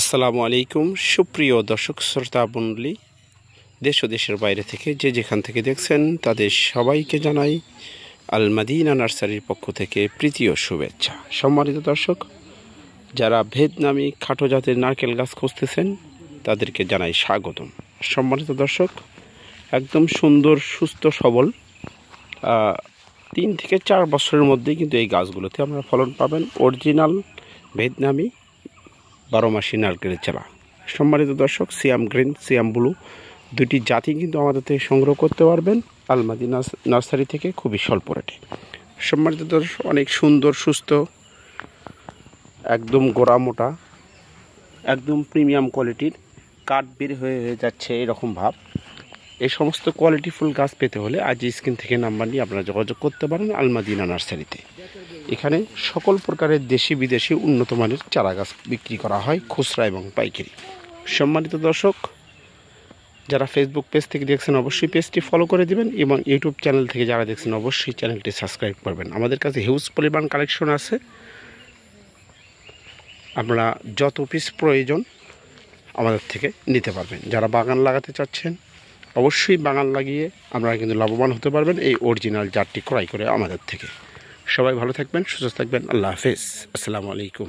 আসসালামু আলাইকুম সুপ্রিয় দর্শক শ্রোতা মণ্ডলী, দেশ ও দেশের বাইরে থেকে যে যেখান থেকে দেখছেন তাদের সবাইকে জানাই আল মাদিনা নার্সারির পক্ষ থেকে প্রীতি ও শুভেচ্ছা। সম্মানিত দর্শক, যারা ভিয়েতনামি খাটো জাতের নারকেল গাছ খুঁজতেছেন তাদেরকে জানাই স্বাগতম। সম্মানিত দর্শক, একদম সুন্দর সুস্থ সবল 3 থেকে 4 বছরের মধ্যেই কিন্তু এই গাছগুলোতে আপনারা ফলন পাবেন। অরিজিনাল ভিয়েতনামি 12 মাসি নারকেলের চারা। সম্মানিত দর্শক, সিয়াম গ্রিন, সিয়াম ব্লু দুটি জাতি কিন্তু আমাদের থেকে সংগ্রহ করতে পারবেন আল মাদিনা নার্সারি থেকে খুবই স্বল্প রেটে। সম্মানিত দর্শক, অনেক সুন্দর সুস্থ, একদম গোড়া মোটা, একদম প্রিমিয়াম কোয়ালিটির, কাঠ বের হয়ে যাচ্ছে এরকম ভাব। এই সমস্ত কোয়ালিটিফুল গাছ পেতে হলে আজ স্ক্রিন থেকে নাম্বার নিয়ে আপনারা যোগাযোগ করতে পারেন আল মাদিনা নার্সারিতে। এখানে সকল প্রকারের দেশি বিদেশি উন্নত মানের চারা গাছ বিক্রি করা হয় খুচরা এবং পাইকারি। সম্মানিত দর্শক, যারা ফেসবুক পেজ থেকে দেখছেন অবশ্যই পেজটি ফলো করে দিবেন এবং ইউটিউব চ্যানেল থেকে যারা দেখছেন অবশ্যই চ্যানেলটি সাবস্ক্রাইব করবেন। আমাদের কাছে হিউজ পরিমাণ কালেকশন আছে, আপনারা যত পিস প্রয়োজন আমাদের থেকে নিতে পারবেন। যারা বাগান লাগাতে চাচ্ছেন অবশ্যই বাগান লাগিয়ে আপনারা কিন্তু লাভবান হতে পারবেন এই অরিজিনাল জাতটি ক্রয় করে আমাদের থেকে। সবাই ভালো থাকবেন, সুস্থ থাকবেন। আল্লাহ হাফেজ, আসসালামু আলাইকুম।